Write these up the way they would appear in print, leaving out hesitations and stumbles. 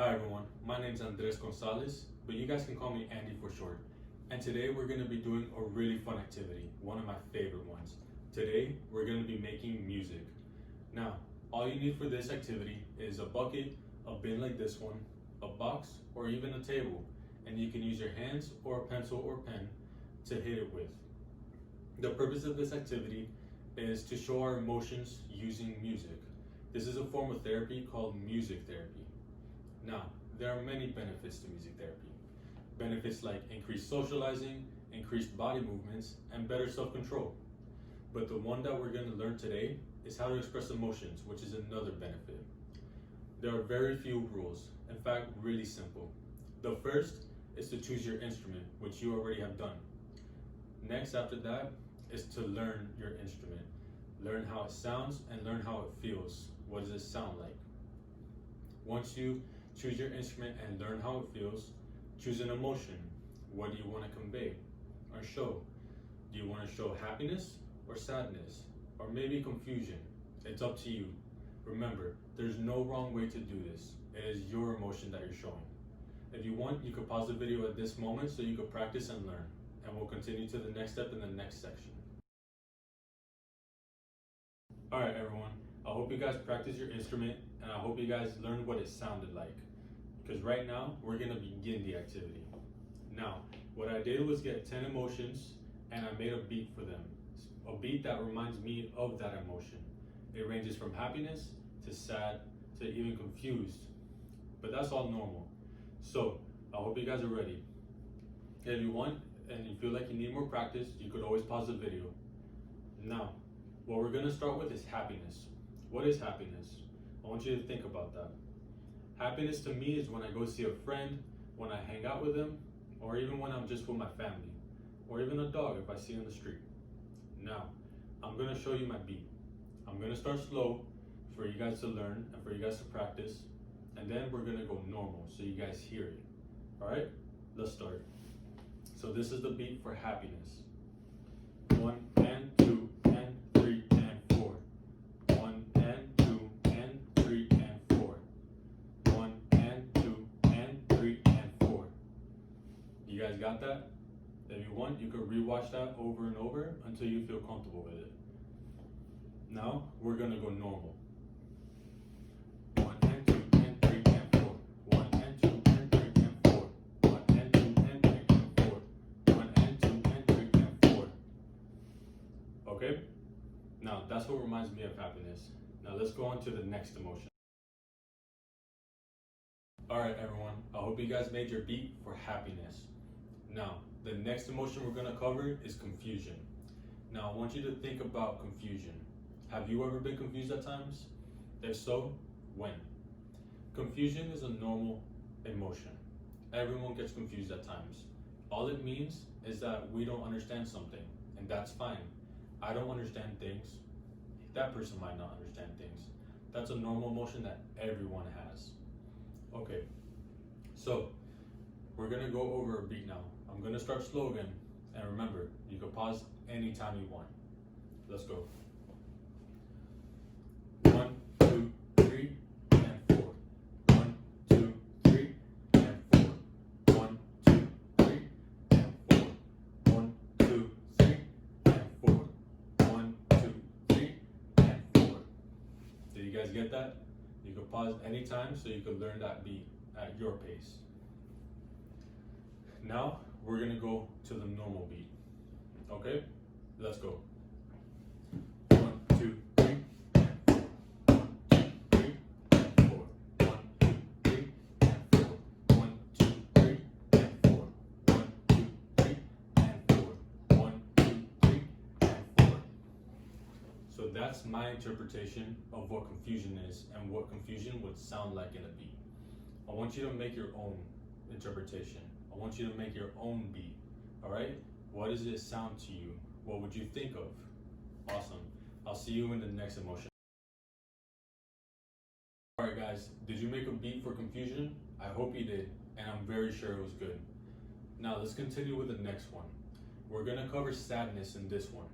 Hi everyone, my name is Andres Gonzalez, but you guys can call me Andy for short. And today we're going to be doing a really fun activity, one of my favorite ones. Today we're going to be making music. Now, all you need for this activity is a bucket, a bin like this one, a box, or even a table. And you can use your hands or a pencil or pen to hit it with. The purpose of this activity is to show our emotions using music. This is a form of therapy called music therapy. Now, there are many benefits to music therapy. Benefits like increased socializing, increased body movements, and better self-control. But the one that we're going to learn today is how to express emotions, which is another benefit. There are very few rules, in fact, really simple. The first is to choose your instrument, which you already have done. Next, after that, is to learn your instrument. Learn how it sounds and learn how it feels. What does it sound like? Once you choose your instrument and learn how it feels, choose an emotion. What do you want to convey or show? Do you want to show happiness or sadness or maybe confusion? It's up to you. Remember, there's no wrong way to do this. It is your emotion that you're showing. If you want, you could pause the video at this moment so you could practice and learn. And we'll continue to the next step in the next section. Alright everyone, I hope you guys practice your instrument and I hope you guys learn what it sounded like. Because right now, we're going to begin the activity. Now, what I did was get 10 emotions and I made a beat for them. A beat that reminds me of that emotion. It ranges from happiness to sad to even confused. But that's all normal. So, I hope you guys are ready. If you want and you feel like you need more practice, you could always pause the video. Now, what we're going to start with is happiness. What is happiness? I want you to think about that. Happiness to me is when I go see a friend, when I hang out with them, or even when I'm just with my family, or even a dog if I see on the street. Now, I'm going to show you my beat. I'm going to start slow for you guys to learn and for you guys to practice, and then we're going to go normal so you guys hear it. Alright, let's start. So this is the beat for happiness. 1 and 2 and 3 and 4. 1 and 2 and 3 and 4. 1 and 2 and 3 and 4. You guys got that? If you want, you could rewatch that over and over until you feel comfortable with it. Now, we're gonna go normal. 1 and 2 and 3 and 4. 1 and 2 and 3 and 4. 1 and 2 and 3 and 4. 1 and 2 and 3 and 4. Okay? Now, that's what reminds me of happiness. Now, let's go on to the next emotion. Alright, everyone. I hope you guys made your beat for happiness. Now, the next emotion we're going to cover is confusion. Now, I want you to think about confusion. Have you ever been confused at times? If so, when? Confusion is a normal emotion. Everyone gets confused at times. All it means is that we don't understand something, and that's fine. I don't understand things. That person might not understand things. That's a normal emotion that everyone has. Okay, so we're gonna go over a beat now. I'm gonna start slow again, and remember, you can pause anytime you want. Let's go. 1, 2, 3, and 4. 1, 2, 3, and 4. 1, 2, 3, and 4. 1, 2, 3, and 4. 1, 2, 3, and 4. Did you guys get that? You can pause anytime so you can learn that beat at your pace. Now, we're gonna go to the normal beat. Okay? Let's go. 1, 2, 3, and 4. 1, 2, 3, and 4. 1, 2, 3, and 4. 1, 2, 3, and 4. 1, 2, 3, and 4. 1, 2, 3, and 4. So that's my interpretation of what confusion is and what confusion would sound like in a beat. I want you to make your own interpretation. I want you to make your own beat. Alright? What does it sound to you? What would you think of? Awesome. I'll see you in the next emotion. Alright guys, did you make a beat for confusion? I hope you did, and I'm very sure it was good. Now let's continue with the next one. We're gonna cover sadness in this one.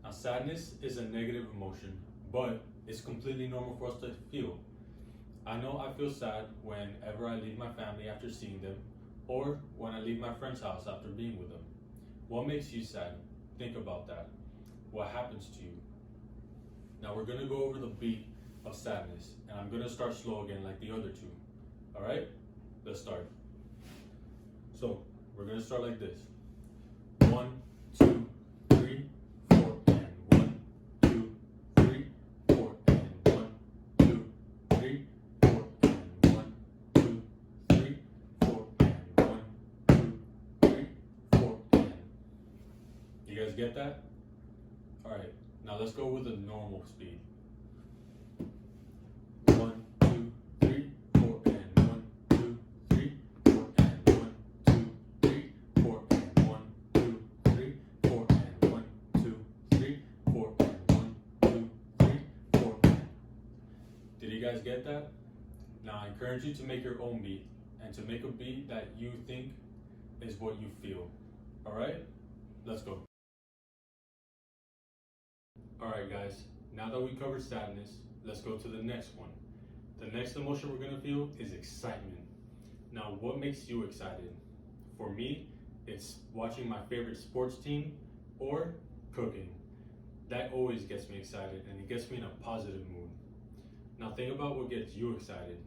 Now sadness is a negative emotion, but it's completely normal for us to feel. I know I feel sad whenever I leave my family after seeing them, or when I leave my friend's house after being with them. What makes you sad? Think about that. What happens to you? Now we're gonna go over the beat of sadness, and I'm gonna start slow again like the other two. Alright? Let's start. So, we're gonna start like this. 1, 2, 3, 4, and 1, 2, 3, 4, and 1, 2, 3, 4, and 1, 2, 3, 4, and 1, 2, 3, 4, and. You guys get that? Alright, now let's go with the normal speed. 1, 2, 3, 4, and 1, 2, 3, 4, and 1, 2, 3, 4, and 1, 2, 3, 4, and 1, 2, 3, 4, and 1, 2, 3, 4, and. Did you guys get that? Now I encourage you to make your own beat, and to make a beat that you think is what you feel. Alright? Let's go. Alright guys, now that we covered sadness, let's go to the next one. The next emotion we're gonna feel is excitement. Now what makes you excited? For me, it's watching my favorite sports team or cooking. That always gets me excited, and it gets me in a positive mood. Now think about what gets you excited.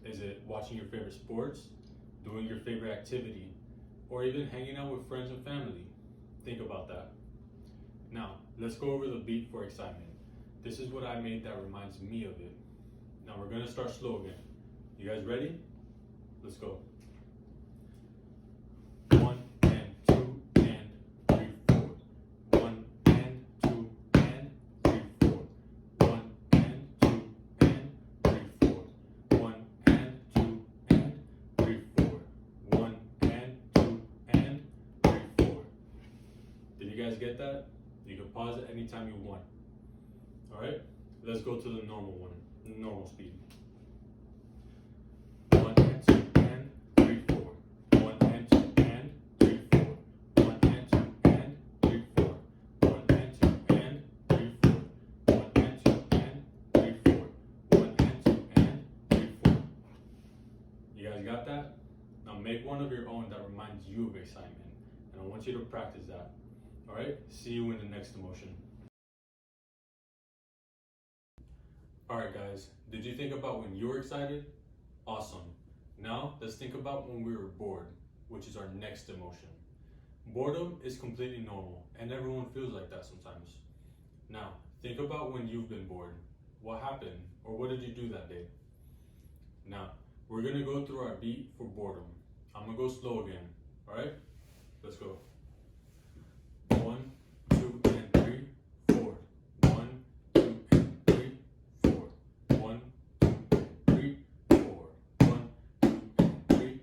Is it watching your favorite sports, doing your favorite activity, or even hanging out with friends and family? Think about that. Now, let's go over the beat for excitement. This is what I made that reminds me of it. Now we're gonna start slow again. You guys ready? Let's go. 1 and 2 and 3, 4. 1 and 2 and 3, 4. 1 and 2 and 3, 4. 1 and 2 and 3, 4. 1 and 2 and 3, 4. Did you guys get that? You can pause it anytime you want. Alright? Let's go to the normal one, normal speed. 1 and 2 and 3, 4. 1 and 2 and 3, 4. 1 and 2 and 3, 4. 1 and 2 and 3, 4. 1 and 2 and 3, 4. 1 and 2 and 3, 4. You guys got that? Now make one of your own that reminds you of excitement. And I want you to practice that. Alright? See you in the next emotion. Alright guys, did you think about when you were excited? Awesome. Now let's think about when we were bored, which is our next emotion. Boredom is completely normal, and everyone feels like that sometimes. Now, think about when you've been bored. What happened, or what did you do that day? Now, we're gonna go through our beat for boredom. I'm gonna go slow again, alright? Let's go. 1, 2, and 3, 4. 1, 2, and 3, 4. 1, 2, and 3, 4. 1, 2, and 3,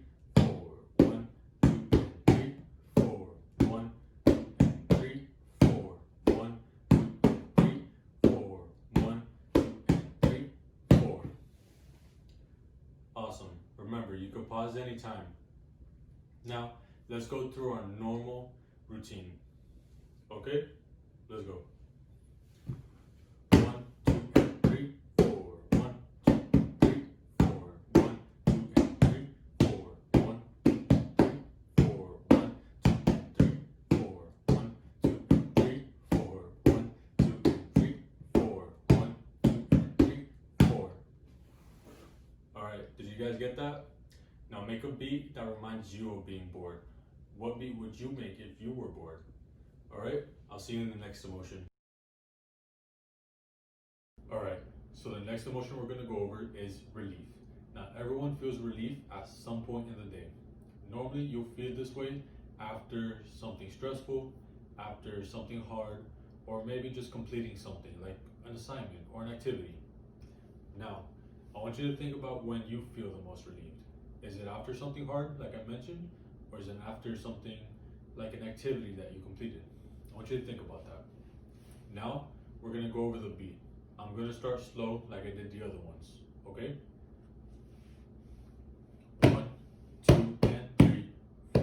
4. 1, 2, and 3, 4. 1, 2, and 3, 4. 1, 2, and 3, 4. 1, 2, and 3, 4. Awesome. Remember, you can pause anytime. Now, let's go through our normal routine. Okay, let's go. 1, 2, and 3, 4. 1, 2, and 3, 4. 1, 2, and 3, 4. 1, 2, and 3, 4. 1, 2, and 3, 4. 1, 2, and 3, 4. 1, 2, and 3, 4. 1, 2, and 3, 4. Alright, did you guys get that? Now make a beat that reminds you of being bored. What beat would you make if you were bored? Alright, I'll see you in the next emotion. Alright, so the next emotion we're going to go over is relief. Now everyone feels relief at some point in the day. Normally you'll feel this way after something stressful, after something hard, or maybe just completing something like an assignment or an activity. Now, I want you to think about when you feel the most relieved. Is it after something hard, like I mentioned, or is it after something like an activity that you completed? I want you to think about that. Now, we're gonna go over the beat. I'm gonna start slow like I did the other ones, okay? 1, 2, and 3, 4.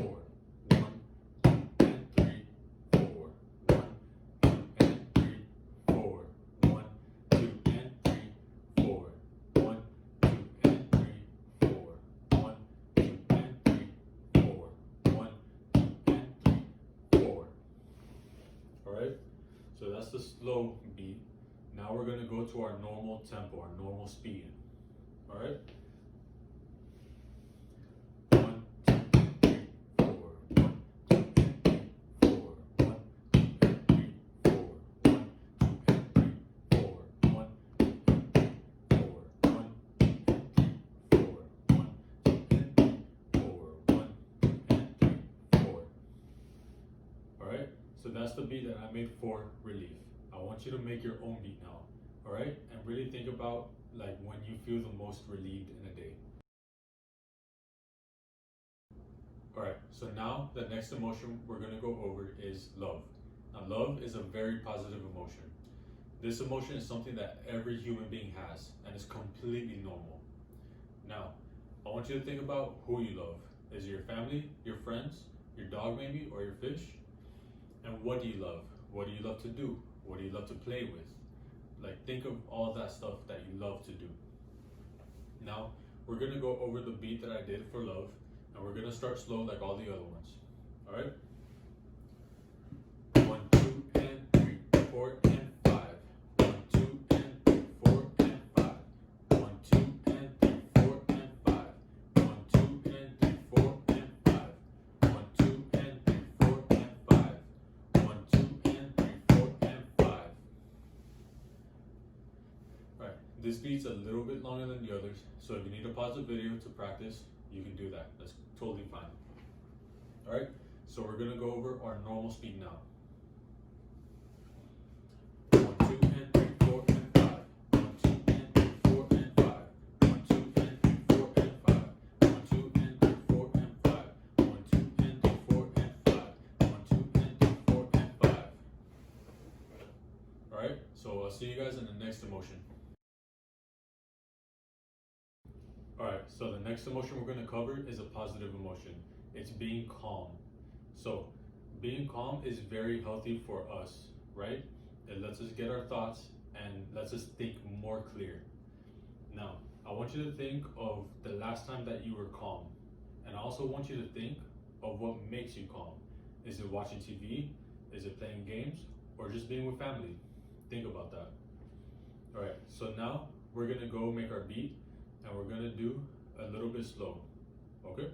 1, 2, and 3, 4. 1, 2, and 3, 4. 1, 2, and 3, 4. 1, 2, and So that's the slow beat. Now we're gonna go to our normal tempo, our normal speed. All right. 1, 2, 3, 4. 1, 2, 3, 4. 1, 2, 3, 4. 1, 2, 3, 4. 1, 2, 3, 4. 1, 2, 3, 4. 1, 2, 3, 4. 1, 2, 3, 4. All right. So that's the beat that I made for relief. I want you to make your own beat now. All right, and really think about like when you feel the most relieved in a day. All right, so now the next emotion we're gonna go over is love. Now, love is a very positive emotion. This emotion is something that every human being has and is completely normal. Now, I want you to think about who you love. Is it your family, your friends, your dog maybe, or your fish? And what do you love? What do you love to do? What do you love to play with? Like, think of all that stuff that you love to do. Now, we're gonna go over the beat that I did for love, and we're gonna start slow like all the other ones. All right? 1, 2, and 3, 4, and 5. 1, 2, and 3, 4, and 5. 1, 2, and 3, 4, and 5. 1, 2, and 3, 4, and 5. 1, 2, and 3, 4, and 5. 1, 2, and 3, 4, and 5. Alright, this beat's a little bit longer than the others, so if you need to pause the video to practice, you can do that. That's totally fine. Alright, so we're gonna go over our normal speed now. 1, 2, and 3, 4, and 5. 1, 2, and 3, 4, and 5. 1, 2, and 3, 4, and 5. 1, 2, and 3, 4, and 5. 1, 2, and 3, 4, and 5. 1, 2, and 3, 4, and 5. Alright, so I'll see you guys in the next emotion. Alright, so the next emotion we're going to cover is a positive emotion. It's being calm. So, being calm is very healthy for us, right? It lets us get our thoughts and lets us think more clear. Now, I want you to think of the last time that you were calm. And I also want you to think of what makes you calm. Is it watching TV? Is it playing games? Or just being with family? Think about that. Alright, so now we're going to go make our beat. And we're gonna do a little bit slow, okay?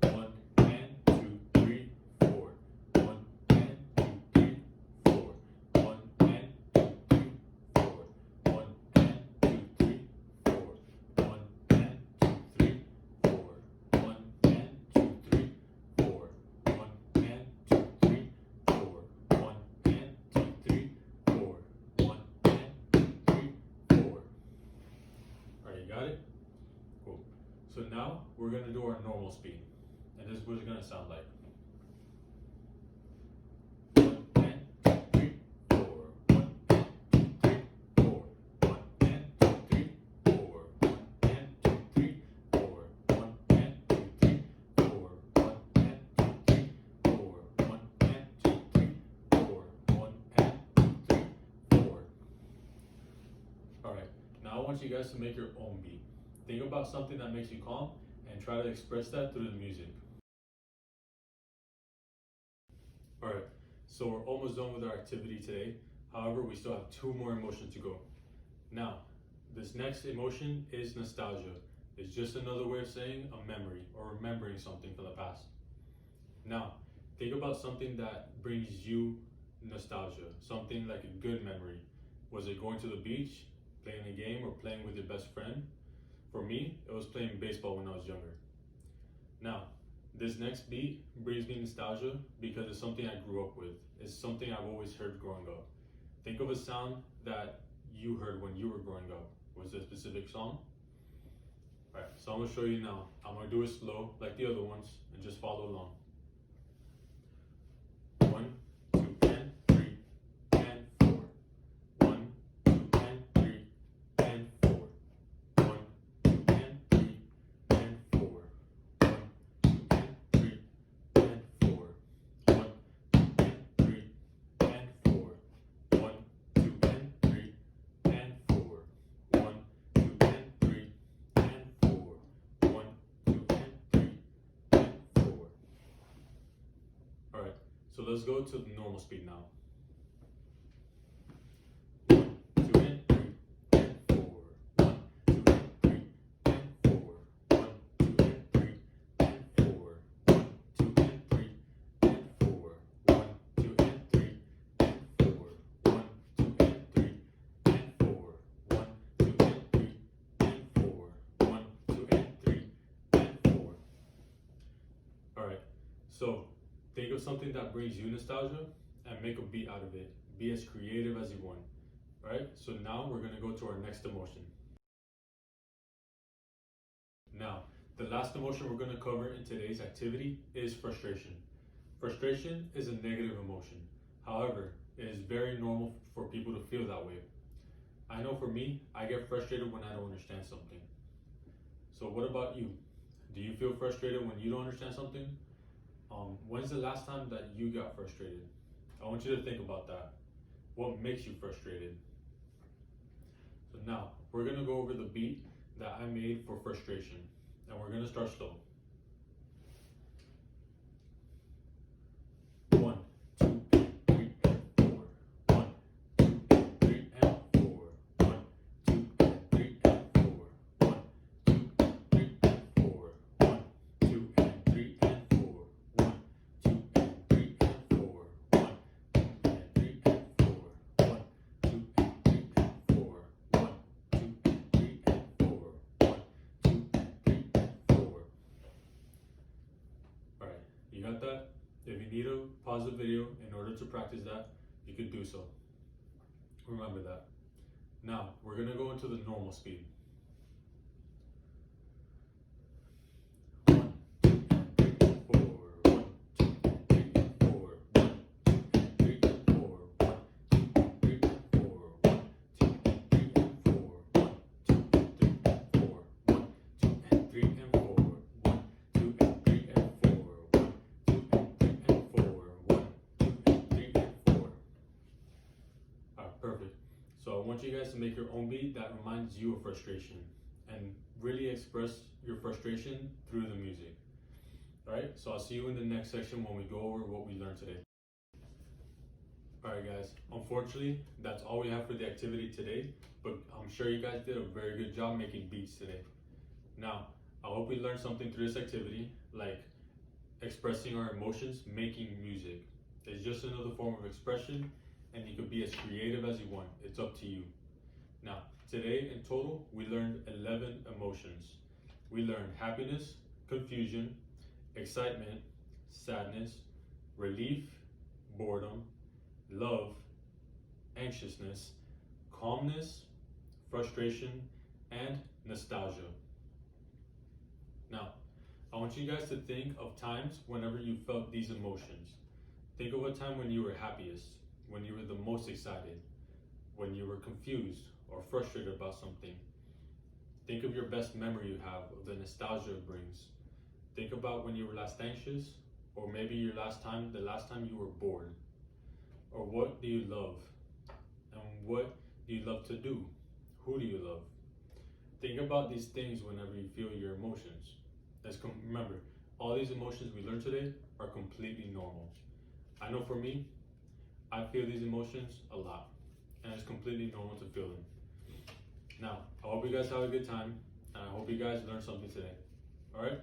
1, and 2, 3, 4. 1, and 2, 3, 4. 1, and 2, 3, 4. 1, and 2, 3, 4. 1, and 2, 3, 4. 1, and 2, 3, 4. 1, and 2, 3, 4. 1, and 2, 3, 4. 1, and 2, 3, 4. Alright, you got it? Cool. So now we're going to do our normal speed. And this is what it's going to sound like. 1, and 2, 3, 4. 1, and 2, 3, 4. 1, and 2, 3, 4. 1, and 2, 3, 4. 1, and 2, 3, 4. 1, and 2, 3, 4. 1, and 2, 3, 4. 1, and 2, 3, 4. Alright. Now I want you guys to make your own beat. Think about something that makes you calm and try to express that through the music. Alright, so we're almost done with our activity today. However, we still have 2 more emotions to go. Now, this next emotion is nostalgia. It's just another way of saying a memory or remembering something from the past. Now, think about something that brings you nostalgia, something like a good memory. Was it going to the beach, playing a game, or playing with your best friend? For me, it was playing baseball when I was younger. Now, this next beat brings me nostalgia because it's something I grew up with. It's something I've always heard growing up. Think of a sound that you heard when you were growing up. Was it a specific song? Alright, so I'm going to show you now. I'm going to do it slow like the other ones and just follow along. 1, 2, and 3, and 4. 1, 2, and 3, and 4. 1, 2, and 3, and 4. 1, 2, and 3, and 4. 1, 2, and 3, and 4. 1, 2, and 3, and 4. 1, 2, and 3, and 4. 1, 2, and 3, and 4. So let's go to the normal speed now. 1, 2, and 3, and 4. 1, 2, and 3, and 4. 1, 2, and 3, and 4. 1, 2, and 3, and 4. 1, 2, and 3, and 4. 1, 2, and 3, and 4. 1, 2, and 3, and 4. 1, 2, and 3, and 4. Alright, so think of something that brings you nostalgia and make a beat out of it. Be as creative as you want. Alright, so now we're going to go to our next emotion. Now, the last emotion we're going to cover in today's activity is frustration. Frustration is a negative emotion. However, it is very normal for people to feel that way. I know for me, I get frustrated when I don't understand something. So what about you? Do you feel frustrated when you don't understand something? When's the last time that you got frustrated? I want you to think about that. What makes you frustrated? So now, we're gonna go over the beat that I made for frustration. And we're gonna start slow. 1, 2, and 3, and 4. 1, 2, and 3, and 4. 1, 2, and 3, and 4. 1, 2, and 3, and 4. 1, 2, and 3, and 4. 1, 2, and 3, and 4. 1, 2, and 3, and 4. 1, 2, and 3, and 4. 1, 2, and 3, and 4. 1, 2, and 3, and 4. Alright, you got that? If you need to pause the video in order to practice that, you could do so. Remember that. Now, we're going to go into the normal speed. 1, 2, and 3, and 4. 1, 2, and 3, and 4. 1, 2, and 3, and 4. 1, 2, and 3, and 4. 1, 2, and 3, and 4. 1, 2, and 3, and 4. 1, 2, and 3, and 4. 1, 2, and 3, and 4. 1, 2, and 3, and 4. 1, 2, and 3, and 4. Alright, perfect. So I want you guys to make your own beat that reminds you of frustration and really express your frustration through the music. Alright, so I'll see you in the next section when we go over what we learned today. Alright guys, unfortunately, that's all we have for the activity today, but I'm sure you guys did a very good job making beats today. Now, I hope we learned something through this activity, like expressing our emotions, making music. It's just another form of expression, and you could be as creative as you want. It's up to you. Now, today in total, we learned 11 emotions. We learned happiness, confusion, excitement, sadness, relief, boredom, love, anxiousness, calmness, frustration, and nostalgia. Now, I want you guys to think of times whenever you felt these emotions. Think of a time when you were happiest, when you were the most excited, when you were confused or frustrated about something. Think of your best memory you have of the nostalgia it brings. Think about when you were last anxious, or maybe the last time you were bored. Or what do you love? And what do you love to do? Who do you love? Think about these things whenever you feel your emotions. Remember, all these emotions we learned today are completely normal. I know for me, I feel these emotions a lot, and it's completely normal to feel them. Now, I hope you guys have a good time, and I hope you guys learned something today. All right?